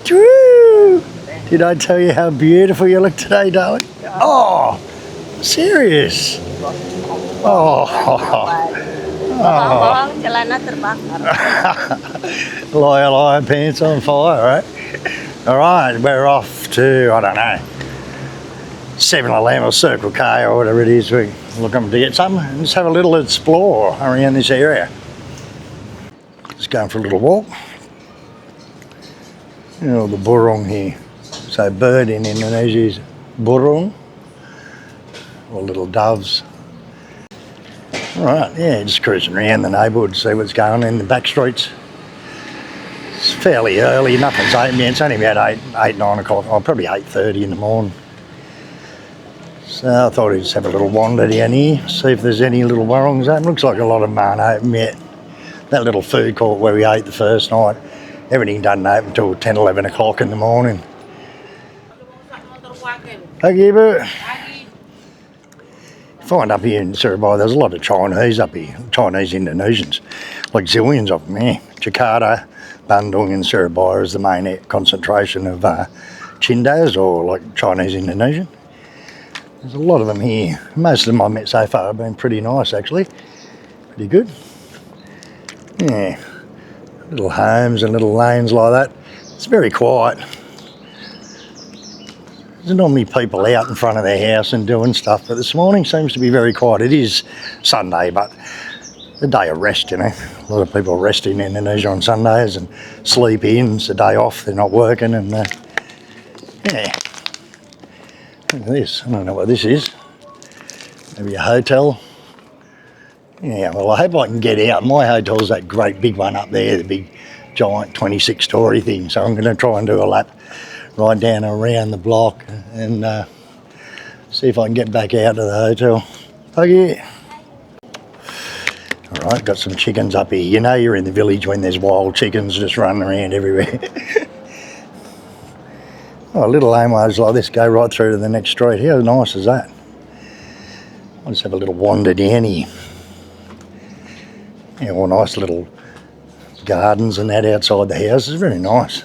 Woo! Did I tell you how beautiful you look today, darling? Oh, serious? Oh. Bohong-bohong celana terbakar. Liar, pants on fire, right? All right, we're off to, I don't know, 7-Eleven or Circle K or whatever it is. We're looking to get some and just have a little explore around this area. Just going for a little walk. You know, the burung here. So bird in Indonesia is burung, or little doves. All right, yeah, just cruising around the neighbourhood to see what's going on in the back streets. It's fairly early, nothing's open yet. It's only about 8, 9 o'clock, or probably 8:30 in the morning. So I thought I'd just have a little wander down here, see if there's any little warungs open. Looks like a lot of them aren't open yet. That little food court where we ate the first night, everything doesn't open until 10, 11 o'clock in the morning. Okay, but find up here in Surabaya, there's a lot of Chinese up here, Chinese Indonesians, like zillions of them, yeah. Jakarta, Bandung and Surabaya is the main concentration of Chindas, or like Chinese Indonesian. There's a lot of them here. Most of them I've met so far have been pretty nice actually, pretty good. Yeah, little homes and little lanes like that. It's very quiet. There's normally people out in front of their house and doing stuff, but this morning seems to be very quiet. It is Sunday, but the day of rest, you know. A lot of people rest in Indonesia on Sundays and sleep in. It's a day off, they're not working, and yeah. Look at this, I don't know what this is. Maybe a hotel. Yeah, well I hope I can get out. My hotel's that great big one up there, the big giant 26-storey thing, so I'm going to try and do a lap right down around the block and see if I can get back out to the hotel. Oh yeah. Alright, got some chickens up here. You know you're in the village when there's wild chickens just running around everywhere. Oh, little homos like this go right through to the next street. How nice is that? I'll just have a little wander down here. Yeah, all nice little gardens and that outside the house. It's very nice.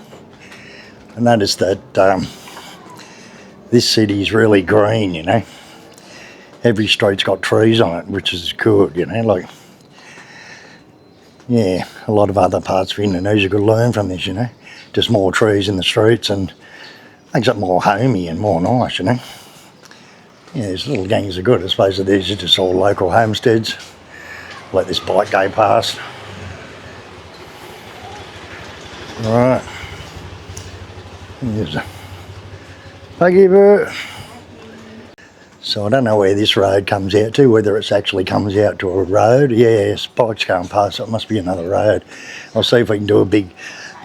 I noticed that this city is really green, you know. Every street's got trees on it, which is good, you know. Like, yeah, a lot of other parts of Indonesia could learn from this, you know. Just more trees in the streets and makes it more homey and more nice, you know. Yeah, these little gangs are good. I suppose that these are just all local homesteads. Let this bike go past. Right. There's a buggy bird. So I don't know where this road comes out to, whether it actually comes out to a road. Yes, bikes going past, so it must be another road. I'll see if we can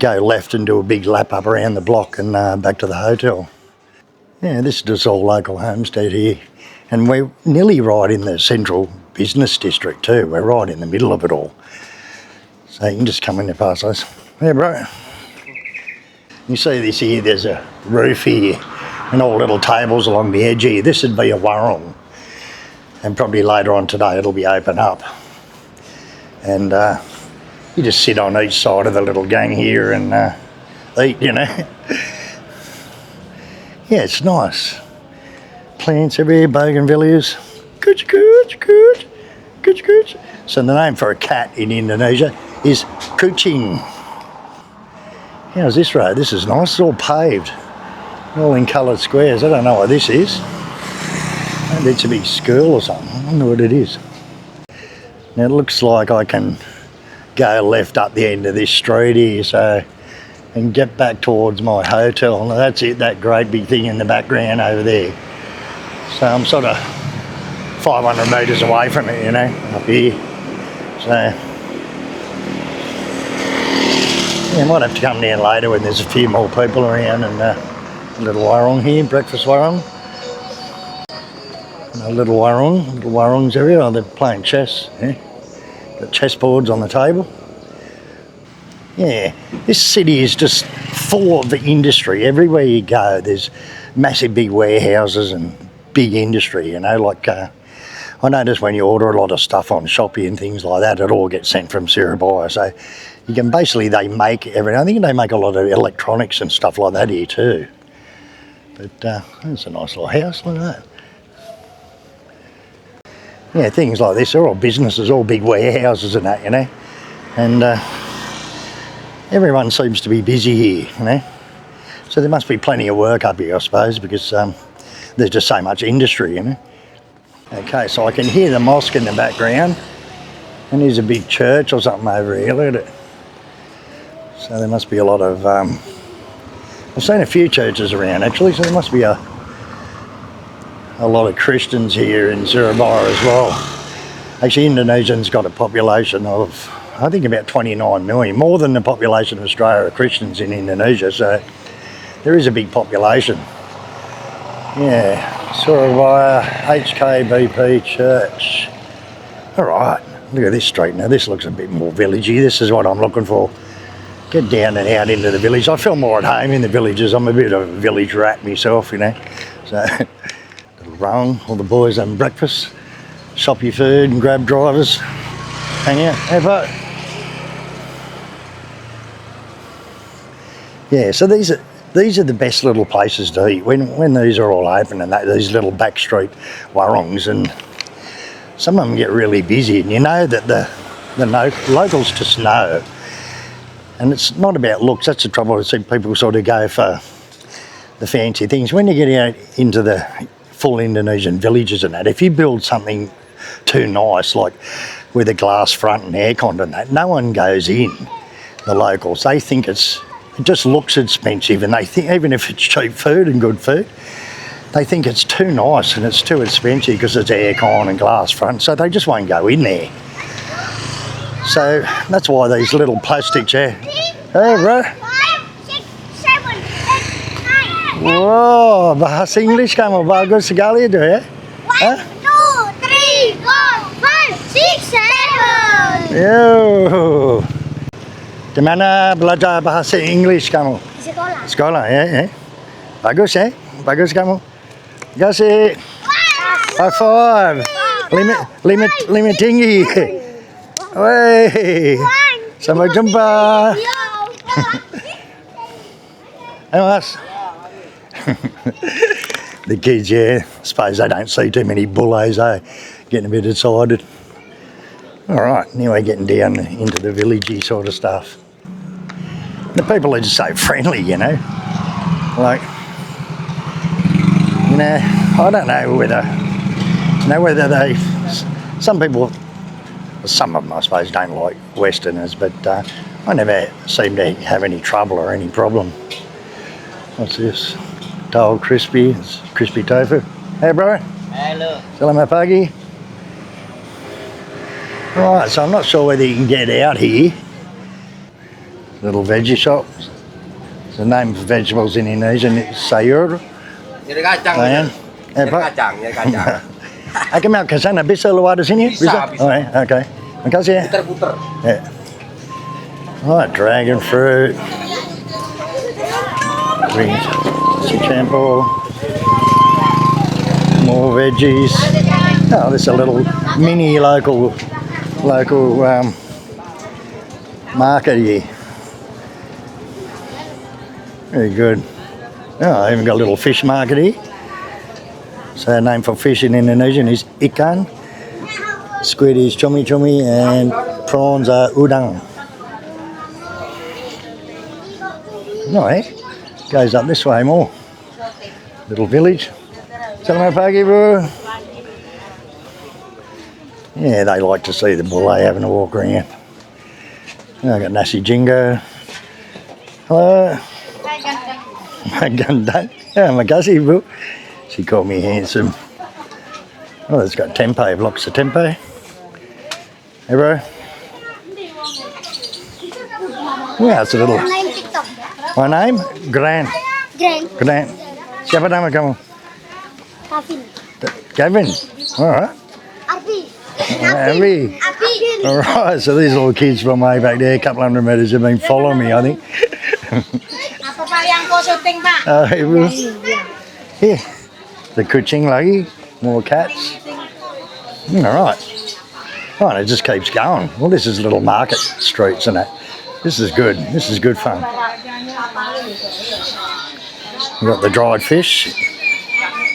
go left and do a big lap up around the block and back to the hotel. Yeah, this is just all local homestead here. And we're nearly right in the central business district too. We're right in the middle of it all. So you can just come in there past us. Yeah, bro. You see this here, there's a roof here and all little tables along the edge here. This would be a warung. And probably later on today it'll be open up. And you just sit on each side of the little gang here and eat, you know. Yeah, it's nice. Plants everywhere, bougainvilleas. Cooch, cooch, cooch, cooch, cooch. So the name for a cat in Indonesia is kucing. How's this road? This is nice. It's all paved. All in coloured squares. I don't know what this is. Maybe it's a big school or something. I wonder what it is. Now it looks like I can go left up the end of this street here, so and get back towards my hotel. Now that's it, that great big thing in the background over there. So I'm sort of 500 metres away from it, you know, up here. So yeah, I might have to come down later when there's a few more people around and a little warung here, breakfast warung. A little warungs area. Oh, they're playing chess, yeah. Got chessboards on the table. Yeah, this city is just full of the industry. Everywhere you go, there's massive big warehouses and big industry, you know, like I notice when you order a lot of stuff on Shopee and things like that, it all gets sent from Surabaya. So You can basically, they make everything. I think they make a lot of electronics and stuff like that here too. But that's a nice little house, look at that. Yeah, things like this are all businesses, all big warehouses and that, you know. And everyone seems to be busy here, you know. So there must be plenty of work up here, I suppose, because there's just so much industry, you know. Okay, so I can hear the mosque in the background. And there's a big church or something over here, look at it. So there must be a lot of... I've seen a few churches around actually, so there must be a lot of Christians here in Surabaya as well. Actually, Indonesia's got a population of, I think, about 29 million. More than the population of Australia are Christians in Indonesia, so there is a big population. Yeah, Surabaya HKBP Church. Alright, look at this street now. This looks a bit more villagey. This is what I'm looking for. Get down and out into the village. I feel more at home in the villages. I'm a bit of a village rat myself, you know. So, little rung, all the boys having breakfast, shop your food and grab drivers, hang out, have a... Yeah, so these are the best little places to eat when these are all open, and these little back street warungs, and some of them get really busy, and you know that the locals just know. And it's not about looks, that's the trouble. I see people sort of go for the fancy things. When you get out into the full Indonesian villages and that, if you build something too nice, like with a glass front and aircon and that, no one goes in, the locals. They think it just looks expensive, and they think, even if it's cheap food and good food, they think it's too nice and it's too expensive because it's aircon and glass front, so they just won't go in there. So that's why these little plastic chairs. Hey, bro. 5, 6, 7, 8, 9. Wow, bahasa English kamu bagus sekali itu ya. 1, 2, 3, 4, 5, 6, 7. Yo. Di mana belajar bahasa English kamu? Di sekolah. Sekolah ya. Bagus ya. Bagus kamu. Terima kasih. High five. Limit tinggi. Wey, sampai jumpa. Hey, Mas. The kids, yeah, I suppose they don't see too many bullets, eh? Getting a bit excited. All right, anyway, getting down into the villagey sort of stuff. The people are just so friendly, you know. Like, you know, I don't know whether they, some people, some of them, I suppose, don't like Westerners, but I never seem to have any trouble or any problem. What's this? Tall crispy, it's crispy tofu. Hey, bro. Hello. Selamat pagi. Right, so I'm not sure whether you can get out here. Little veggie shop. The name for vegetables in Indonesian is sayur. Nyari kacang. Nyari kacang. Aku mau ke sana, bisa lu ada sini? Bisa. Oh, ya, okay. Makasih ya. Puter-puter. Yeah. Right, dragon fruit. Green campbell. More veggies. Oh, there's a little mini local market here. Very good. Oh, I even got a little fish market here. So the name for fish in Indonesian is ikan, squid is cumi-cumi, and prawns are udang. No, eh? Goes up this way more. Little village. Selamat pagi, bro. Yeah, they like to see the bulle having a walk around. Oh, I got nasi jingo. Hello. Gandang. Yeah, makasih, bro. She called me handsome. Oh, it's got tempeh, blocks of tempeh. Hey, bro. Yeah, it's a little... Main TikTok. My name? Grant. Grant. Siapa nama kamu? Kavin. Gavin. All right. Arfi. Abby. Arfi. All right, so these little kids from way back there, a couple hundred metres, have been following me, I think. Apa Pak yang kau syuting, Pak? Hey, bro. Yeah. The kucing lagi, more cats. All right. Right, it just keeps going. Well, this is little market streets and that. This is good. This is good fun. We've got the dried fish,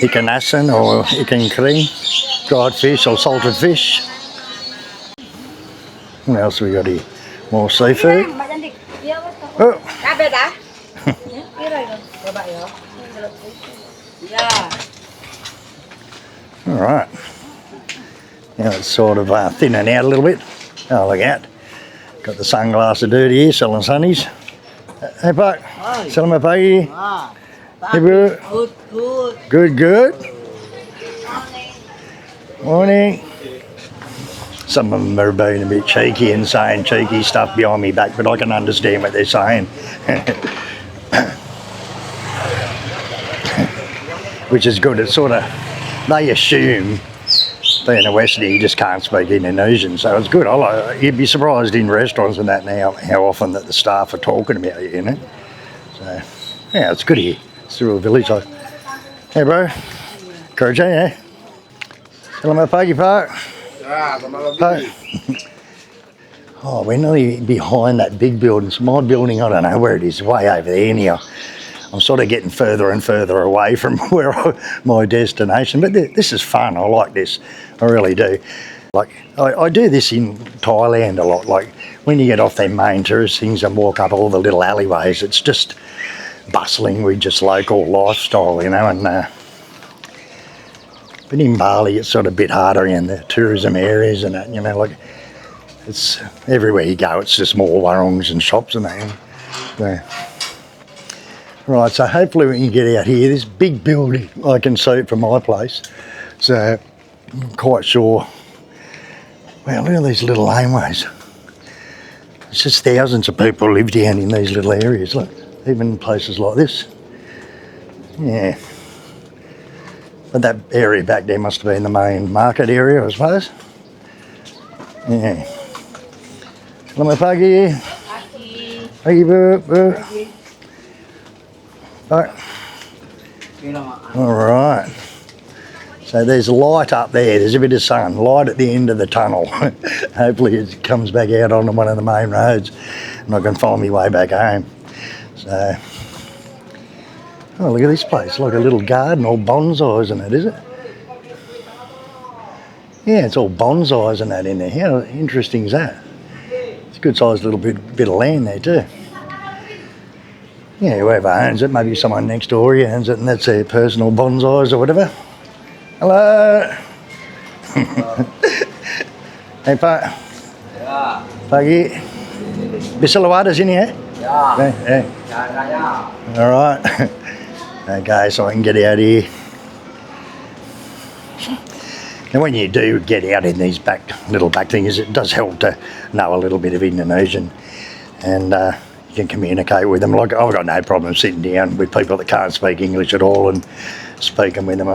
ikan asin or ikan kering, dried fish or salted fish. What else we got here? More seafood. Oh. All right. Now it's sort of thinning out a little bit. Oh, look at that. Got the sunglasses dirty here, selling sunnies. Hey, Pak. Selamat pagi. Hey, bro. Good. Good. Morning. Some of them are being a bit cheeky and saying cheeky stuff behind me back, but I can understand what they're saying. Which is good. It's sort of, they assume being a Westerner, you just can't speak Indonesian, so it's good. You'd be surprised in restaurants and that now how often that the staff are talking about you, you know. So, yeah, it's good here. It's a real village. Hey, bro. Kerja, ya? Selamat pagi, Pak. Oh, we're nearly behind that big building. It's my building, I don't know where it is, way over there anyhow. I'm sort of getting further and further away from my destination, but this is fun. I like this, I really do. Like I do this in Thailand a lot. Like when you get off them main tourist things and walk up all the little alleyways, it's just bustling with just local lifestyle, you know. And but in Bali, it's sort of a bit harder in the tourism areas and that, you know. Like it's everywhere you go, it's just more warungs and shops and that. So, right, so hopefully we can get out here. This big building, I can see it from my place. So I'm quite sure. Wow, look at these little laneways. It's just thousands of people live down in these little areas, look, even in places like this. Yeah. But that area back there must have been the main market area, I suppose. Yeah. Selamat pagi. Pagi, Bu. Right. All right. So there's light up there. There's a bit of sun. Light at the end of the tunnel. Hopefully it comes back out onto one of the main roads and I can find my way back home. So, oh, look at this place. Like a little garden, all bonsais and that, is it? Yeah, it's all bonsais and that in there. How interesting is that? It's a good sized little bit of land there too. Yeah, whoever owns it, maybe someone next door owns it and that's their personal bonsais or whatever. Hello. Hey, Pak. Ya. Pagi. Bisa lawadas ini, eh? Ya. Yeah. Ya. All right. Okay, so I can get out here. And when you do get out in these little back things, it does help to know a little bit of Indonesian. And you can communicate with them. Like I've got no problem sitting down with people that can't speak English at all and speaking with them.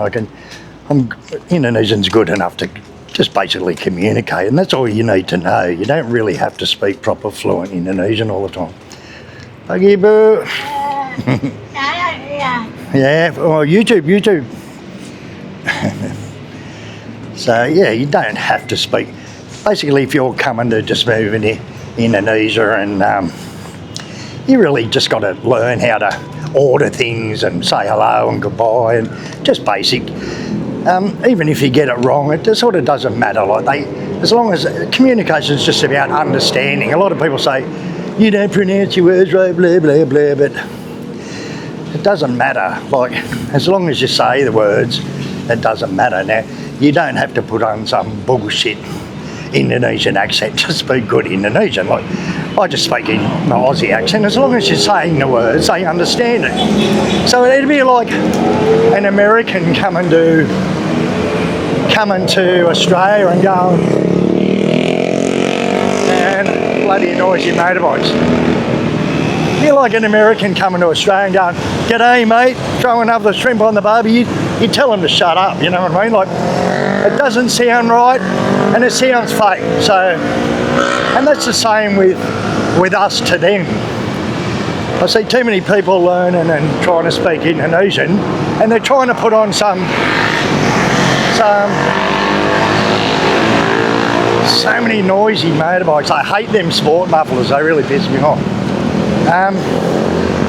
Indonesian's good enough to just basically communicate, and that's all you need to know. You don't really have to speak proper fluent Indonesian all the time. Pagi, Bu. Yeah, well, YouTube. So yeah, you don't have to speak. Basically, if you're coming to just move into Indonesia and you really just got to learn how to order things and say hello and goodbye and just basic. Even if you get it wrong, it sort of doesn't matter. As long as communication is just about understanding. A lot of people say, you don't pronounce your words right, blah, blah, blah, but it doesn't matter. Like, as long as you say the words, it doesn't matter. Now, you don't have to put on some bullshit Indonesian accent to speak good Indonesian. Like, I just speak in my Aussie accent. As long as you're saying the words, they understand it. So it'd be like an American coming to Australia and going and bloody noisy motorbikes. You're like an American coming to Australia and going, "G'day, mate," throwing another shrimp on the barbie. You tell them to shut up. You know what I mean? Like, it doesn't sound right, and it sounds fake. So, and that's the same with us to them. I see too many people learning and trying to speak Indonesian, and they're trying to put on some So many noisy motorbikes. I hate them sport mufflers, they really piss me off.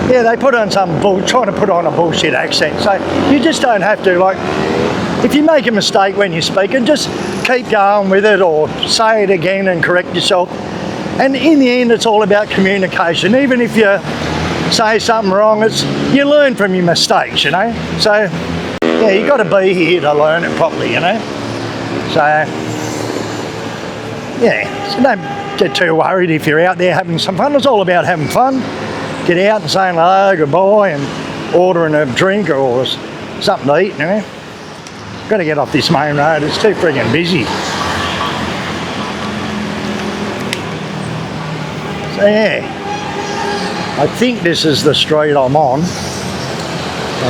Yeah, they put on trying to put on a bullshit accent, so you just don't have to, like, if you make a mistake when you're speaking, just keep going with it or say it again and correct yourself. And in the end, it's all about communication. Even if you say something wrong, you learn from your mistakes, you know. So, yeah, you've got to be here to learn it properly, you know. So, yeah, so don't get too worried if you're out there having some fun. It's all about having fun. Get out and saying hello, goodbye, and ordering a drink or something to eat, you know. Got to get off this main road, it's too friggin' busy. So yeah, I think this is the street I'm on,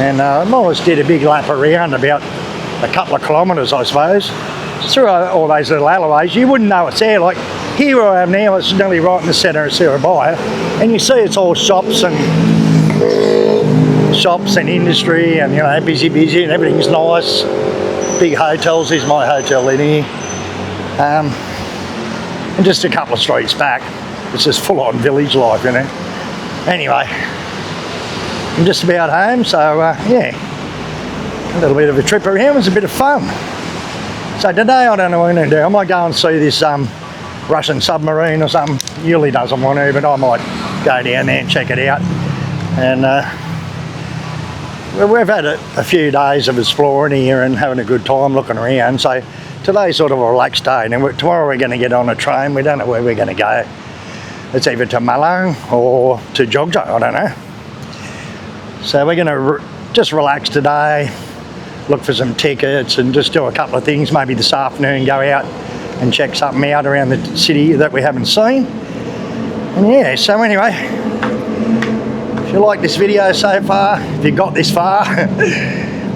and I more or less did a big lap around, about a couple of kilometres I suppose, through all those little alleyways. You wouldn't know it's there, like here where I am now, it's nearly right in the centre of Surabaya, and you see it's all shops and industry, and you know, busy, and everything's nice. Big hotels. Here's my hotel in here, and just a couple of streets back, it's just full-on village life, you know. Anyway, I'm just about home, so yeah, a little bit of a trip around was a bit of fun. So today I don't know what I'm going to do. I might go and see this Russian submarine or something. Yuli doesn't want to, but I might go down there and check it out. And we've had a few days of exploring here and having a good time looking around. So today's sort of a relaxed day, and tomorrow we're going to get on a train. We don't know where we're going to go. It's either to Malang or to Jogja, I don't know. So we're going to just relax today, look for some tickets and just do a couple of things. Maybe this afternoon go out and check something out around the city that we haven't seen. And yeah, so anyway, if you like this video so far, if you got this far,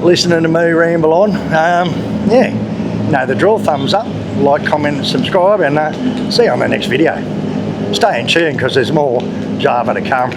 listening to me ramble on, yeah, you know the drill, thumbs up, like, comment and subscribe, and see you on the next video. Stay in tune because there's more Java to come.